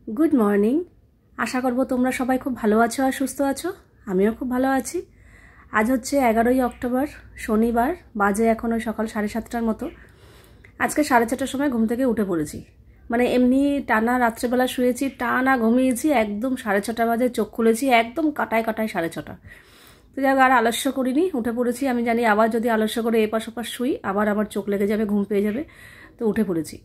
Good morning. आशा करब তোমরা সবাই খুব ভালো আছো আর সুস্থ আছো। আমিও খুব ভালো আছি। আজ হচ্ছে 11ই অক্টোবর, শনিবার। বাজে এখন ওই সকাল 7:30টার মতো। আজকে 4:30টার সময় ঘুম থেকে উঠে পড়েছি। মানে এমনি টানা রাত্রেবেলা শুয়েছি, টানা ঘুমিয়েছি, একদম 6:30 বাজে চোখ খুলেছি, একদম কাটায় 6:30। তো যাক, আর আলস্য করিনি, উঠে পড়েছি। আমি জানি আবার যদি আলস্য করে এপাশ ওপাশ শুই আবার আমার চোখ লেগে যাবে, ঘুম পেয়ে যাবে, তো উঠে পড়েছি।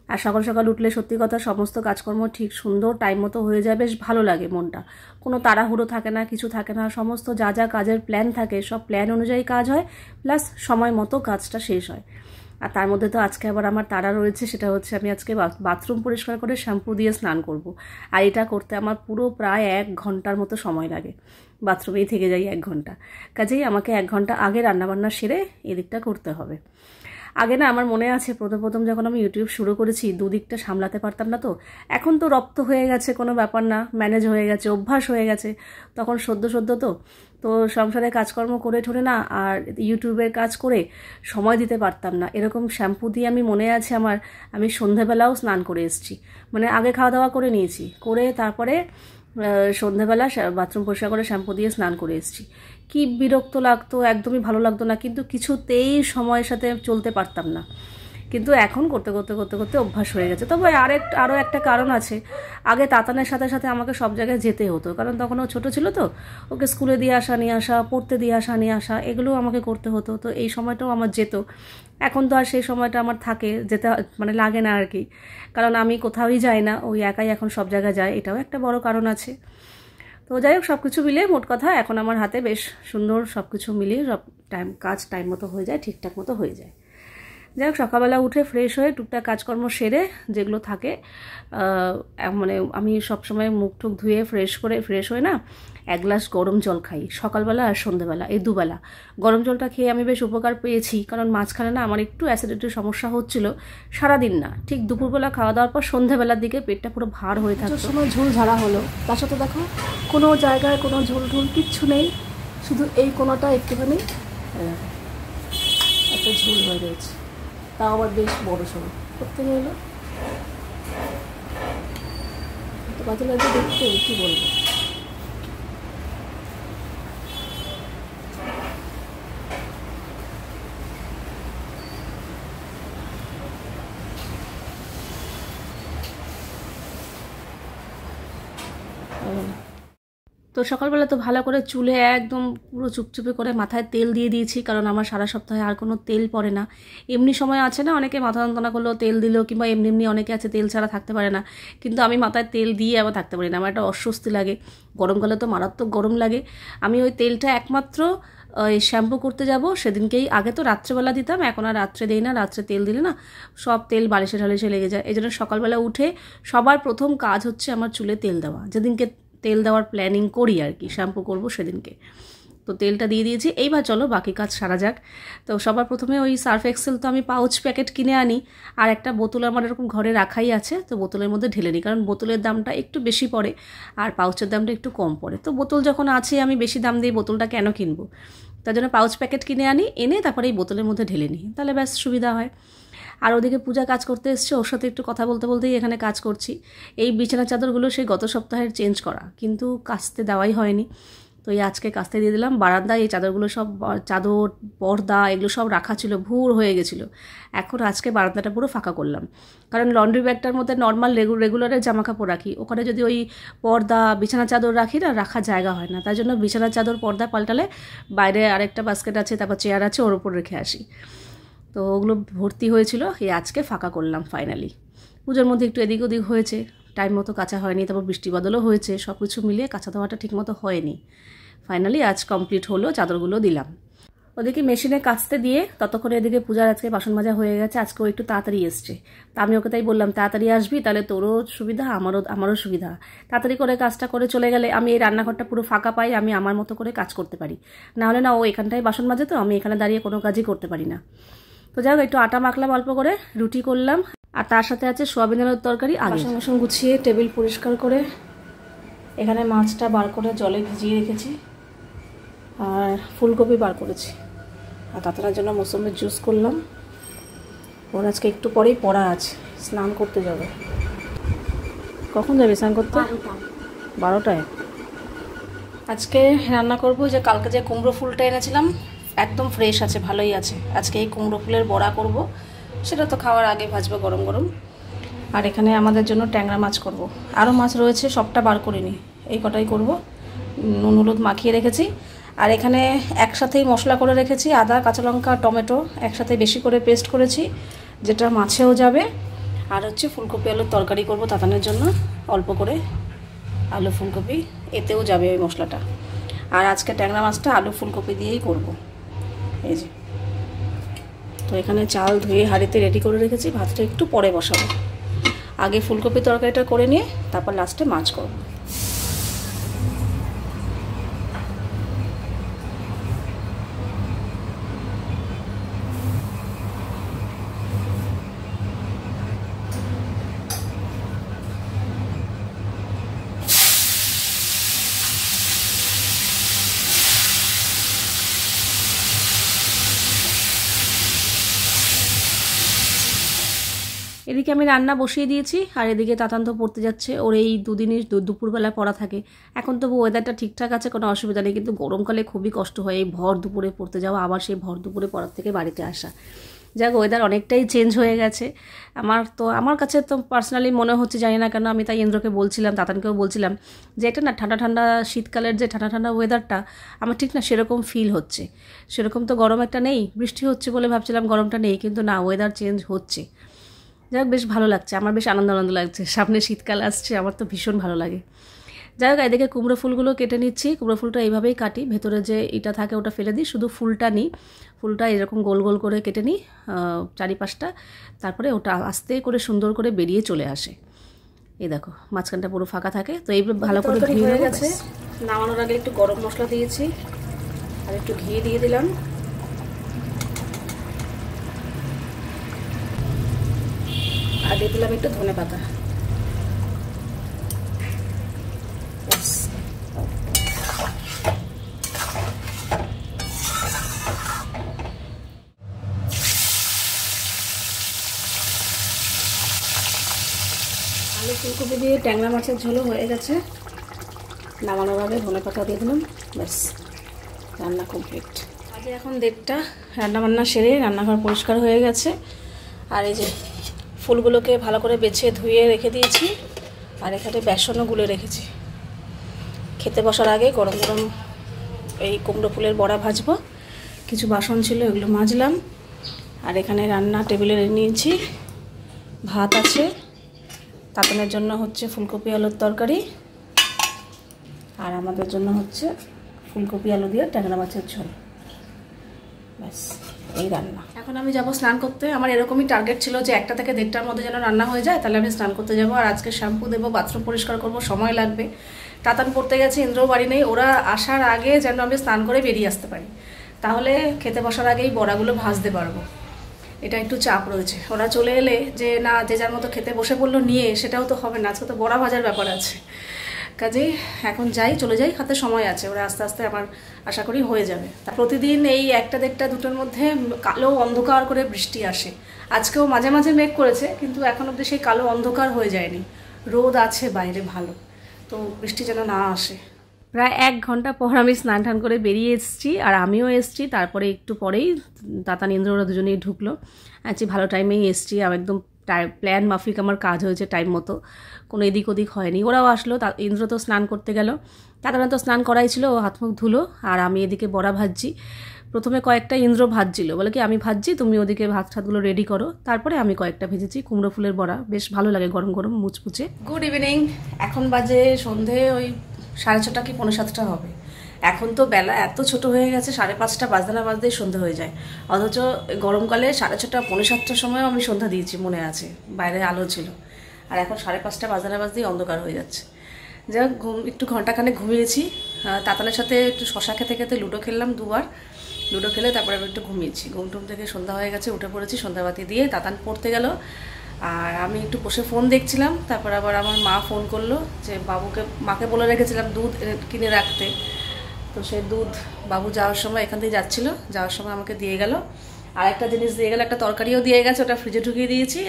আর সকাল সকাল উঠলে সত্যি কথা সমস্ত কাজকর্ম ঠিক সুন্দর টাইম মতো হয়ে যায়, বেশ ভালো লাগে মনটা। কোনো তাড়াহুড়ো থাকে না, কিছু থাকে না, সমস্ত যা যা কাজের প্ল্যান থাকে সব প্ল্যান অনুযায়ী কাজ হয়, প্লাস সময় মতো কাজটা শেষ হয়। আর তার মধ্যে তো আজকে আবার আমার তাড়া রয়েছে, সেটা হচ্ছে আমি আজকে বাথরুম পরিষ্কার করে শ্যাম্পু দিয়ে স্নান করব। আর এটা করতে আমার পুরো প্রায় 1 ঘন্টার মতো সময় লাগে, বাথরুমেই থেকে যাই 1 ঘন্টা। কাজেই আমাকে 1 ঘন্টা আগে রান্নাবান্না সেরে এদিকটা করতে হবে। আগে না আমার মনে আছে প্রথম যখন আমি ইউটিউব শুরু করেছি দুদিকটা সামলাতে পারতাম না। তো এখন তো রপ্ত হয়ে গেছে, কোনো ব্যাপার না, ম্যানেজ হয়ে গেছে, অভ্যাস হয়ে গেছে। তখন সদ্য তো সংসারে কাজকর্ম করে ঠোরে না, আর ইউটিউবের কাজ করে সময় দিতে পারতাম না। এরকম শ্যাম্পু দিয়ে আমি মনে আছে আমি সন্ধেবেলাও স্নান করে এসেছি। মানে আগে খাওয়া দাওয়া করে নিয়েছি, করে তারপরে সন্ধেবেলা বাথরুম পরিষ্কার করে শ্যাম্পু দিয়ে স্নান করে এসেছি। কি বিরক্ত লাগতো, একদমই ভালো লাগতো না, কিন্তু কিছুতেই সময়ের সাথে চলতে পারতাম না। কিন্তু এখন করতে করতে করতে করতে অভ্যাস হয়ে গেছে। তবে আরও একটা কারণ আছে, আগে তাতানের সাথে সাথে আমাকে সব জায়গায় যেতে হতো, কারণ তখন ও ছোটো ছিল। তো ওকে স্কুলে দিয়ে আসা নিয়ে আসা, পড়তে দিয়ে আসা নিয়ে আসা, এগুলোও আমাকে করতে হতো। তো এই সময়টাও আমার যেত। এখন তো আর সেই সময়টা আমার থাকে, যেতে মানে লাগে না আর কি, কারণ আমি কোথাওই যাই না, ওই একাই এখন সব জায়গায় যায়, এটাও একটা বড় কারণ আছে। তো যাই হোক, সব কিছু মিলিয়ে মোট কথা এখন আমার হাতে বেশ সুন্দর সব কিছু মিলিয়ে সব কাজ টাইম মতো হয়ে যায়, ঠিকঠাক মতো হয়ে যায়। যাই হোক, সকালবেলা উঠে ফ্রেশ হয়ে টুকটাক কাজকর্ম সেরে যেগুলো থাকে, মানে আমি সবসময় মুখ টুক ধুয়ে ফ্রেশ হয়ে না 1 গ্লাস গরম জল খাই, সকালবেলা আর সন্ধ্যেবেলা, এই দুবেলা। গরম জলটা খেয়ে আমি বেশ উপকার পেয়েছি, কারণ মাঝখানে না আমার একটু অ্যাসিডিটির সমস্যা হচ্ছিল। সারাদিন না, ঠিক দুপুরবেলা খাওয়া দাওয়ার পর সন্ধ্যেবেলার দিকে পেটটা পুরো ভার হয়ে থাকতো। সময় ঝোল ঝাড়া হলো, তার সাথে দেখো কোনো জায়গায় কোনো ঝোল ঝোল কিচ্ছু নেই, শুধু এই কোনোটা একটুখানি একটা ঝোল হয়ে রয়েছে, তাও আবার বেশ বড় সড়ো করতে গেলো। তো বাজে বাজে দেখতে কি বলবো। তো সকালবেলা তো ভালো করে চুলে একদম পুরো চুপচুপে করে মাথায় তেল দিয়ে দিয়েছি, কারণ আমার সারা সপ্তাহে আর কোনো তেল পড়ে না। এমনি সময় আছে না, অনেকে মাথা যন্ত্রণা করলেও তেল দিল, কিংবা এমনি অনেকে আছে তেল ছাড়া থাকতে পারে না, কিন্তু আমি মাথায় তেল দিয়ে আবার থাকতে পারি না, আমার একটা অস্বস্তি লাগে। গরমকালে তো মারাত্মক গরম লাগে। আমি ওই তেলটা একমাত্র ওই শ্যাম্পু করতে যাব সেদিনকেই, আগে তো রাত্রেবেলা দিতাম, এখন আর রাত্রে দিই না। রাত্রে তেল দিলে না সব তেল বালিশে ঢালিশে লেগে যায়। এই জন্য সকালবেলা উঠে সবার প্রথম কাজ হচ্ছে আমার চুলে তেল দেওয়া, যেদিনকে তেল দেওয়ার প্ল্যানিং করি আর কি, শ্যাম্পু করবো সেদিনকে। তো তেলটা দিয়ে দিয়েছি, এইবার চলো বাকি কাজ সারা যাক। তো সবার প্রথমে ওই সার্ফ এক্সেল তো আমি পাউচ প্যাকেট কিনে আনি, আর একটা বোতল আমার এরকম ঘরে রাখাই আছে, তো বোতলের মধ্যে ঢেলে নিই, কারণ বোতলের দামটা একটু বেশি পড়ে আর পাউচের দামটা একটু কম পড়ে। তো বোতল যখন আছে আমি বেশি দাম দিয়ে বোতলটা কেন কিনবো, তার জন্য পাউচ প্যাকেট কিনে আনি, এনে তারপরে এই বোতলের মধ্যে ঢেলে নিই, তাহলে ব্যাস সুবিধা হয়। আর ওদিকে পূজা কাজ করতে এসছে, ওর সাথে একটু কথা বলতে বলতেই এখানে কাজ করছি। এই বিছানা চাদরগুলো সেই গত সপ্তাহের চেঞ্জ করা, কিন্তু কাচতে দেওয়াই হয়নি, তো এই আজকে কাচতে দিয়ে দিলাম। বারান্দায় এই চাদরগুলো সব, চাদর পর্দা এগুলো সব রাখা ছিল, ভুর হয়ে গেছিলো। এখন আজকে বারান্দাটা পুরো ফাঁকা করলাম, কারণ লন্ড্রি ব্যাগটার মধ্যে নর্মাল রেগুলারের জামা কাপড় রাখি, ওখানে যদি ওই পর্দা বিছানা চাদর রাখি না, রাখার জায়গা হয় না। তাই জন্য বিছানা চাদর পর্দা পাল্টালে বাইরে আরেকটা বাস্কেট আছে, তারপর চেয়ার আছে, ওর উপর রেখে আসি। তো ওগুলো ভর্তি হয়েছিল, এই আজকে ফাঁকা করলাম ফাইনালি। পুজোর মধ্যে একটু এদিক ওদিক হয়েছে, টাইম মতো কাঁচা হয়নি, তারপর বৃষ্টি বাদলও হয়েছে, সব কিছু মিলিয়ে কাঁচা দেওয়াটা ঠিক মতো হয়নি। ফাইনালি আজ কমপ্লিট হলো, চাদরগুলো দিলাম। ওদিকে মেশিনে কাচতে দিয়ে ততক্ষণে এদিকে পূজার আজকে বাসন মাজা হয়ে গেছে, আজকেও একটু তাড়াতাড়ি এসছে। তা আমি ওকে তাই বললাম তাড়াতাড়ি আসবি, তাহলে তোরও সুবিধা আমারও সুবিধা। তাড়াতাড়ি করে কাজটা করে চলে গেলে আমি এই রান্নাঘরটা পুরো ফাঁকা পাই, আমি আমার মতো করে কাজ করতে পারি। না হলে না, ও এখানটায় বাসন মাজে, তো আমি এখানে দাঁড়িয়ে কোনো কাজই করতে পারি না। তো যাই হোক, একটু আটা মাখলাম অল্প করে, রুটি করলাম, আর তার সাথে আছে সোয়াবিন আলুর তরকারি। বাসন গুছিয়ে টেবিল পরিষ্কার করে এখানে মাছটা বার করে জলে ভিজিয়ে রেখেছি, আর ফুলকপি বার করেছি, আর তাতার জন্য মৌসুমের জুস করলাম। ওর আজকে একটু পরেই পড়া আছে, স্নান করতে যাবে। কখন যাবি স্নান করতে? 12টায়। আজকে রান্না করব যে কালকে যে কুমড়ো ফুলটা এনেছিলাম, একদম ফ্রেশ আছে, ভালোই আছে। আজকে এই কুমড়ো ফুলের বড়া করব, সেটা তো খাওয়ার আগে ভাজবো গরম গরম। আর এখানে আমাদের জন্য ট্যাংরা মাছ করব। আরও মাছ রয়েছে, সবটা বার করিনি, এই কটাই করব। নুন হলুদ মাখিয়ে রেখেছি। আর এখানে একসাথেই মশলা করে রেখেছি, আদা কাঁচা লঙ্কা টমেটো একসাথে বেশি করে পেস্ট করেছি, যেটা মাছেও যাবে। আর হচ্ছে ফুলকপি আলুর তরকারি করব তাতানের জন্য, অল্প করে আলু ফুলকপি, এতেও যাবে ওই মশলাটা। আর আজকে ট্যাংরা মাছটা আলু ফুলকপি দিয়েই করব। এই যে, তো এখানে চাল ধুয়ে হাঁড়িতে রেডি করে রেখেছি, ভাতটা একটু পরে বসাবো। আগে ফুলকপি তরকারিটা করে নিয়ে তারপর লাস্টে মাছ করব। এদিকে আমি রান্না বসিয়ে দিয়েছি, আর এদিকে তাতান তো পড়তে যাচ্ছে। ওর এই দুদিনই দুপুরবেলা পড়া থাকে। এখন তবু ওয়েদারটা ঠিকঠাক আছে, কোনো অসুবিধা নেই, কিন্তু গরমকালে খুবই কষ্ট হয় এই ভর দুপুরে পড়তে যাওয়া, আবার সেই ভর দুপুরে পড়ার থেকে বাড়িতে আসা। যাক, ওয়েদার অনেকটাই চেঞ্জ হয়ে গেছে। আমার কাছে তো পার্সোনালি মনে হচ্ছে, জানি না কেন, আমি তাই ইন্দ্রকে বলছিলাম, তাতানকেও বলছিলাম, যে এটা না ঠান্ডা ঠান্ডা শীতকালের যে ঠান্ডা ঠান্ডা ওয়েদারটা, আমার ঠিক না সেরকম ফিল হচ্ছে। সেরকম তো গরম একটা নেই, বৃষ্টি হচ্ছে বলে ভাবছিলাম গরমটা নেই, কিন্তু না, ওয়েদার চেঞ্জ হচ্ছে। যাই হোক, বেশ ভালো লাগছে, আমার বেশ আনন্দ লাগছে। সামনে শীতকাল আসছে, আমার তো ভীষণ ভালো লাগে। যাই হোক, এদিকে কুমড়ো ফুলগুলো কেটে নিচ্ছি। কুমড়ো ফুলটা এইভাবেই কাটি, ভেতরে যে এটা থাকে ওটা ফেলে দিই, শুধু ফুলটা নিই। ফুলটা এরকম গোল গোল করে কেটে নিই, চারিপাশটা। তারপরে ওটা আস্তে করে সুন্দর করে বেরিয়ে চলে আসে। এই দেখো, মাঝখানটা পুরো ফাঁকা থাকে। তো এইভাবে ভালো করে ধুয়ে গেছে। নামানোর আগে একটু গরম মশলা দিয়েছি, আর একটু ঘি দিয়ে দিলাম, আর দিয়ে দিলাম একটু ধনে পাতা। আলু ফুলকপি দিয়ে ট্যাংরা মাছের ঝোলও হয়ে গেছে। নামানোর আগে ধনে পাতা দিয়ে দিলাম, ব্যাস রান্না কমপ্লিট। আজকে এখন 1:30, রান্নাবান্না সেরে রান্নাঘর পরিষ্কার হয়ে গেছে। আর এই যে ফুলগুলোকে ভালো করে বেছে ধুয়ে রেখে দিয়েছি, আর এখানে বেসনও গুলে রেখেছি। খেতে বসার আগে গরম গরম এই কুমড়ো ফুলের বড়া ভাজবো। কিছু বাসন ছিল, এগুলো মাজলাম। আর এখানে রান্না টেবিলে নিয়েছি, ভাত আছে, তাতানের জন্য হচ্ছে ফুলকপি আলুর তরকারি, আর আমাদের জন্য হচ্ছে ফুলকপি আলু দিয়ে ট্যাংরা মাছের ঝোল। ব্যাস, এই রান্না। এখন আমি যাব স্নান করতে। আমার এরকমই টার্গেট ছিল যে 1টা থেকে 1:30টার মধ্যে যেন রান্না হয়ে যায়, তাহলে আমি স্নান করতে যাব। আর আজকে শ্যাম্পু দেবো, বাথরুম পরিষ্কার করব, সময় লাগবে। তাতান পড়তে গেছে, ইন্দ্রও বাড়ি নেই। ওরা আসার আগে যেন আমি স্নান করে বেরিয়ে আসতে পারি, তাহলে খেতে বসার আগেই বড়াগুলো ভাজতে পারবো। এটা একটু চাপ রয়েছে। ওরা চলে এলে যে না, যে যার মতো খেতে বসে পড়লো নিয়ে, সেটাও তো হবে না। আজকে তো বড়া ভাজার ব্যাপার আছে। কাজেই এখন চলে যাই, হাতে সময় আছে। ওরা আস্তে আস্তে আমার আশা করি হয়ে যাবে। প্রতিদিন এই 1টা, 1:30, 2টার মধ্যে কালো অন্ধকার করে বৃষ্টি আসে। আজকেও মাঝে মাঝে মেঘ করেছে, কিন্তু এখন অবধি সেই কালো অন্ধকার হয়ে যায়নি। রোদ আছে বাইরে ভালো, তো বৃষ্টি যেন না আসে। প্রায় 1 ঘন্টা পর আমি স্নান টান করে বেরিয়ে এসেছি, আর আমিও এসেছি। তারপরে একটু পরেই তাতান ইন্দ্র ওরা দুজনেই ঢুকলো। আজকে ভালো টাইমেই এসেছি, একদম প্ল্যান মাফিক আমার কাজ হয়েছে টাইম মতো, কোনো এদিক ওদিক হয়নি। ওরাও আসলো, ইন্দ্র তো স্নান করতে গেল, তাতানা তো স্নান করাই ছিল, ও হাত মুখ ধুলো। আর আমি এদিকে বড়া ভাজছি। প্রথমে কয়েকটা ইন্দ্র ভাজছিল, বলে কি আমি ভাজছি, তুমি ওদিকে ভাত ঠাতগুলো রেডি করো। তারপরে আমি কয়েকটা ভেজেছি। কুমড়ো ফুলের বড়া বেশ ভালো লাগে গরম গরম মুচমুচে। Good evening. এখন বাজে সন্ধে ওই 6:30 কি 6:45 হবে। এখন তো বেলা এত ছোট হয়ে গেছে, 5:30 বাজতে না বাজতেই সন্ধ্যা হয়ে যায়। অথচ গরমকালে 6:30, 6:45 সময়ও আমি সন্ধ্যা দিয়েছি, মনে আছে, বাইরে আলো ছিল। আর এখন 5:30 বাজতে না বাজতেই অন্ধকার হয়ে যাচ্ছে। যাক, একটু ঘন্টাখানেক ঘুমিয়েছি। তাতানের সাথে একটু শশা খেতে খেতে লুডো খেললাম 2বার। লুডো খেলে তারপরে আমি একটু ঘুমিয়েছি। ঘুমটুম থেকে সন্ধ্যা হয়ে গেছে, উঠে পড়েছি। সন্ধ্যাবাতি দিয়ে তাতান পড়তে গেল, আর আমি একটু বসে ফোন দেখছিলাম। তারপর আবার আমার মা ফোন করলো যে মাকে বলে রেখেছিলাম দুধ কিনে রাখতে। তো সেই দুধ বাবু যাওয়ার সময়, এখান থেকে যাচ্ছিলো, যাওয়ার সময় আমাকে দিয়ে গেল। আর একটা জিনিস দিয়ে গেলে, একটা তরকারিও দিয়ে গেছে, ওটা ফ্রিজে ঢুকিয়ে দিয়েছি।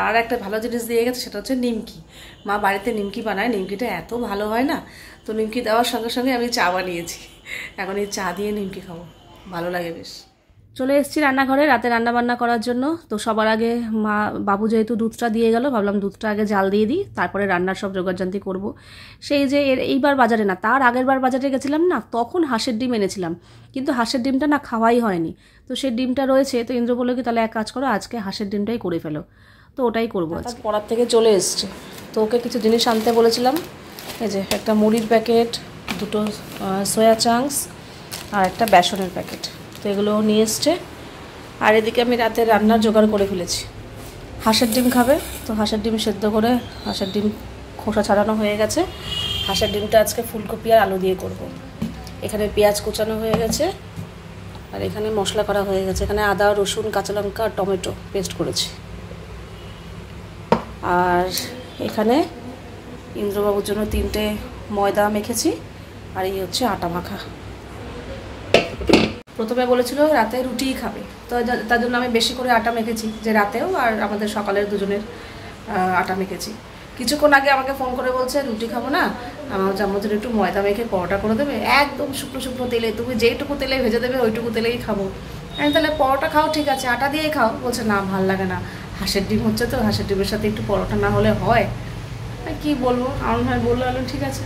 আর একটা ভালো জিনিস দিয়ে গেছে, সেটা হচ্ছে নিমকি। মা বাড়িতে নিমকি বানায়, নিমকিটা এত ভালো হয় না, তো নিমকি দেওয়ার সঙ্গে সঙ্গে আমি চা বানিয়েছি। এখন এই চা দিয়ে নিমকি খাবো, ভালো লাগে বেশ। চলে এসেছি রান্নাঘরে রাতে রান্না বান্না করার জন্য। তো সবার আগে বাবু যেহেতু দুধটা দিয়ে গেল, ভাবলাম দুধটা আগে জাল দিয়ে দিই, তারপরে রান্নার সব জোগাড়জান্তি করবো। সেই যে এইবার বাজারে না, তার আগের বার বাজারে গেছিলাম না, তখন হাঁসের ডিম এনেছিলাম, কিন্তু হাঁসের ডিমটা না খাওয়াই হয়নি। তো সেই ডিমটা রয়েছে, তো ইন্দ্র বললো কি তাহলে এক কাজ করো, আজকে হাঁসের ডিমটাই করে ফেলো। তো ওটাই করবো। পড়ার থেকে চলে এসছে, তো ওকে কিছু জিনিস আনতে বলেছিলাম। এই যে একটা মুড়ির প্যাকেট, দুটো সয়া চাংস আর একটা বেসনের প্যাকেট, তো এগুলো নিয়ে এসছে। আর এদিকে আমি রাতে রান্নার জোগাড় করে ফেলেছি। হাঁসের ডিম খাবে, তো হাঁসের ডিম সেদ্ধ করে, হাঁসের ডিম খোসা ছাড়ানো হয়ে গেছে। হাঁসের ডিমটা আজকে ফুলকপি আর আলু দিয়ে করব। এখানে পেঁয়াজ কুচানো হয়ে গেছে, আর এখানে মশলা করা হয়ে গেছে। এখানে আদা, রসুন, কাঁচা লঙ্কা আর টমেটো পেস্ট করেছি। আর এখানে ইন্দ্রবাবুর জন্য 3টে ময়দা মেখেছি, আর এই হচ্ছে আটা মাখা। প্রথমে বলেছিল রাতে রুটিই খাবে, তো তার জন্য আমি বেশি করে আটা মেখেছি, যে রাতেও আর আমাদের সকালের দুজনের আটা মেখেছি। কিছুক্ষণ আগে আমাকে ফোন করে বলছে রুটি খাবো না, আমার জামার জন্য একটু ময়দা মেখে পরোটা করে দেবে, একদম শুকনো শুকনো তেলে, তুমি যেইটুকু তেলে ভেজে দেবে ওইটুকু তেলেই খাবো। আমি তাহলে পরোটা খাও, ঠিক আছে আটা দিয়েই খাও। বলছে না, ভাল লাগে না, হাঁসের ডিম হচ্ছে তো, হাঁসের ডিমের সাথে একটু পরোটা না হলে হয়? কি বলবো, আমার ভাই বললো ঠিক আছে,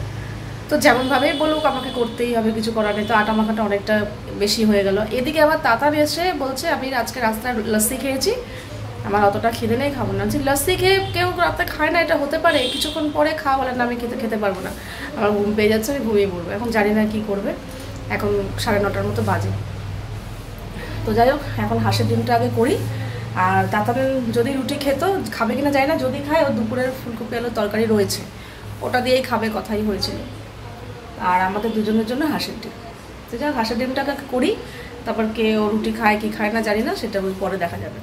তো যেমনভাবেই বলুক আমাকে করতেই হবে, কিছু করার নেই। তো আটা মাখাটা অনেকটা বেশি হয়ে গেল। এদিকে আবার তাতান এসে বলছে আমি আজকে রাস্তায় লস্যি খেয়েছি, আমার অতটা খিদে নেই, খাবো না। যে লস্যি খেয়ে কেউ রাতে খায় না, এটা হতে পারে? কিছুক্ষণ পরে খাওয়া বলে না, আমি খেতে পারবো না, আমার ঘুম পেয়ে যাচ্ছে, আমি ঘুমিয়ে পড়বো। এখন জানি না কী করবে, এখন 9:30 মতো বাজে। তো যাই হোক, এখন হাঁসের ডিমটা আগে করি। আর তাতান যদি রুটি খেত, খাবে কিনা যায় না, যদি খায় ও দুপুরের ফুলকপি আলুর তরকারি রয়েছে, ওটা দিয়েই খাবে, কথাই হয়েছিল। আর আমাদের দুজনের জন্য হাঁসের ডিম। তো যাক, হাঁসের ডিমটাকে করি, তারপর কে ও রুটি খায় কি খায় না জানি না, সেটা পরে দেখা যাবে।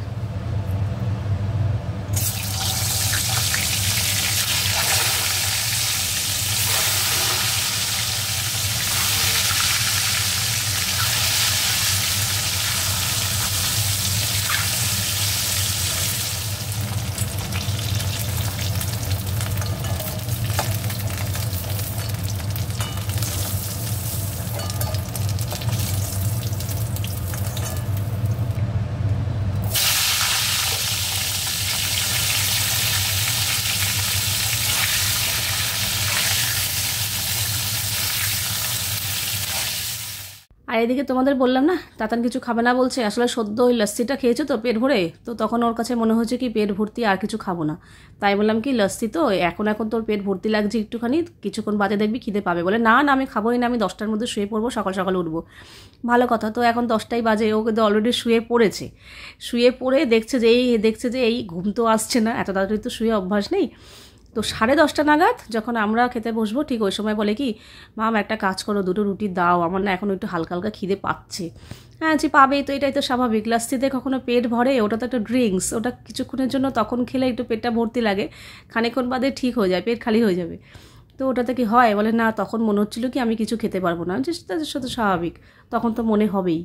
আর এদিকে তোমাদের বললাম না, তাতান কিছু খাবে না বলছে, আসলে সদ্য ওই লস্যিটা খেয়েছে তো পেট ভরে, তো তখন ওর কাছে মনে হচ্ছে কি পেট ভর্তি, আর কিছু খাবো না। তাই বললাম কি লস্যি তো, এখন তোর পেট ভর্তি লাগছে একটুখানি, কিছুক্ষণ বাদে দেখবি খিদে পাবে। বলে না না, আমি খাবোই না, আমি 10টার মধ্যে শুয়ে পড়বো, সকাল সকাল উঠবো। ভালো কথা, তো এখন 10টাই বাজে, ও কিন্তু অলরেডি শুয়ে পড়েছে। শুয়ে পড়ে দেখছে যে এই ঘুম তো আসছে না, এত তাড়াতাড়ি তো শুয়ে অভ্যাস নেই। তো 10:30 নাগাদ যখন আমরা খেতে বসবো, ঠিক ওই সময় বলে কি, মাম একটা কাজ করো, 2টো রুটি দাও, আমার না এখন একটু হালকা হালকা খিদে পাচ্ছে। হ্যাঁ জি, পাবেই তো, এটাই তো স্বাভাবিক, লস্যিতে কখনো পেট ভরে? ওটা তো একটা ড্রিঙ্কস, ওটা কিছুক্ষণের জন্য তখন খেলে একটু পেটটা ভর্তি লাগে, খানিকক্ষণ বাদে ঠিক হয়ে যায়, পেট খালি হয়ে যাবে। তো ওটাতে কি হয়? বলে না, তখন মনে হচ্ছিলো কি আমি কিছু খেতে পারবো না, যে তাদের সাথে স্বাভাবিক, তখন তো মনে হবেই।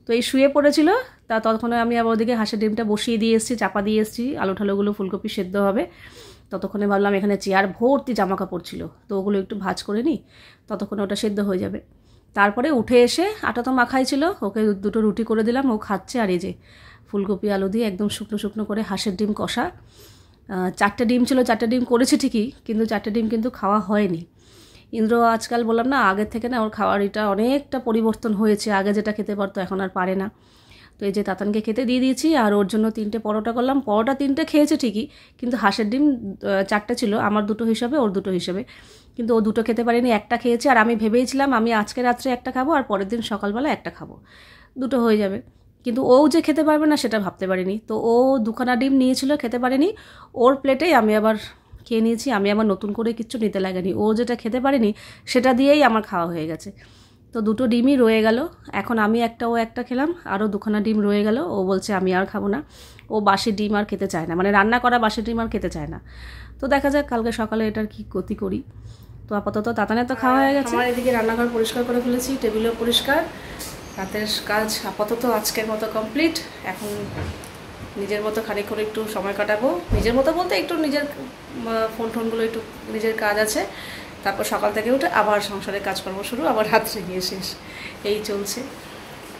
তো এই শুয়ে পড়েছিল, ততক্ষণে আমি আবার ওদিকে হাঁসের ডিমটা বসিয়ে দিয়ে এসেছি, চাপা দিয়ে এসেছি, আলু ঠালুগুলো ফুলকপি সেদ্ধ হবে। ততক্ষণে ভাবলাম এখানে চেয়ার ভর্তি জামা কাপড় ছিল, তো ওগুলো একটু ভাঁজ করে নিই, ততক্ষণে ওটা সেদ্ধ হয়ে যাবে। তারপরে উঠে এসে আটা তো মাখাই ছিল, ওকে 2টো রুটি করে দিলাম, ও খাচ্ছে। আর এই যে ফুলকপি আলু দিয়ে একদম শুকনো শুকনো করে হাঁসের ডিম কষা। 4টে ডিম ছিল, 4টে ডিম করেছি ঠিকই, কিন্তু 4টে ডিম কিন্তু খাওয়া হয়নি। ইন্দ্র আজকাল বললাম না, আগের থেকে না ওর খাওয়ার এটা অনেকটা পরিবর্তন হয়েছে, আগে যেটা খেতে পারতো এখন আর পারে না। তো এই যে তাতানকে খেতে দিয়ে দিয়েছি, আর ওর জন্য 3টে পরোটা করলাম। পরোটা 3টে খেয়েছে ঠিকই, কিন্তু হাঁসের ডিম 4টে ছিল, আমার 2টো হিসাবে, ওর 2টো হিসাবে, কিন্তু ও 2টো খেতে পারেনি, একটা খেয়েছে। আর আমি ভেবেইছিলাম আমি আজকে রাত্রে একটা খাবো, আর পরের দিন সকালবেলা একটা খাবো, 2টো হয়ে যাবে। কিন্তু ও যে খেতে পারবে না সেটা ভাবতে পারিনি, তো ও 2খানা ডিম নিয়েছিল, খেতে পারেনি। ওর প্লেটেই আমি আবার খেয়ে নিয়েছি, আমি আবার নতুন করে কিচ্ছু নিতে লাগেনি, ও যেটা খেতে পারেনি সেটা দিয়েই আমার খাওয়া হয়ে গেছে। তো 2টো ডিমই রয়ে গেল, এখন আমি একটা, ও একটা খেলাম, আরও 2খানা ডিম রয়ে গেল। ও বলছে আমি আর খাবো না, ও বাসি ডিম আর খেতে চায় না, মানে রান্না করা বাসি ডিম আর খেতে চায় না। তো দেখা যাক কালকে সকালে এটার কি গতি করি। তো আপাতত তাতানের তো খাওয়া হয়ে গেছে। আমার এদিকে রান্নাঘর পরিষ্কার করে ফেলেছি, টেবিলও পরিষ্কার, রাতের কাজ আপাতত আজকের মতো কমপ্লিট। এখন নিজের মতো খানিক করে একটু সময় কাটাবো, নিজের মতো বলতে একটু নিজের ফোনগুলো একটু নিজের কাজ আছে, তারপর সকাল থেকে উঠে আবার সংসারের কাজকর্ম শুরু, আবার রাত্রে গিয়ে শেষ, এই চলছে।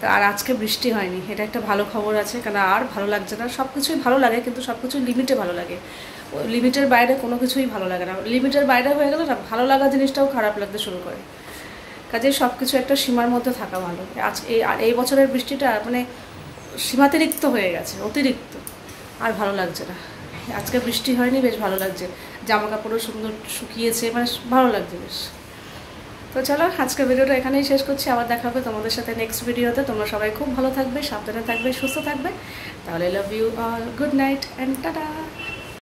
তা আর আজকে বৃষ্টি হয়নি, এটা একটা ভালো খবর আছে, কারণ আর ভালো লাগছে না। সব কিছুই ভালো লাগে, কিন্তু সব কিছুই লিমিটে ভালো লাগে, লিমিটের বাইরে কোনো কিছুই ভালো লাগে না। লিমিটের বাইরে হয়ে গেলে না ভালো লাগা জিনিসটাও খারাপ লাগতে শুরু করে। কাজে সব কিছু একটা সীমার মধ্যে থাকা ভালো। আজ এই বছরের বৃষ্টিটা মানে সীমাতিরিক্ত হয়ে গেছে, অতিরিক্ত, আর ভালো লাগছে না। আজকে বৃষ্টি হয়নি, বেশ ভালো লাগছে, জামা কাপড়ও সুন্দর শুকিয়েছে, মানে ভালো লাগছে বেশ। তো চলো আজকের ভিডিওটা এখানেই শেষ করছি, আবার দেখা হবে তোমাদের সাথে নেক্সট ভিডিওতে। তোমরা সবাই খুব ভালো থাকবে, সাবধানে থাকবে, সুস্থ থাকবে। তাহলে love you all, good night and tata.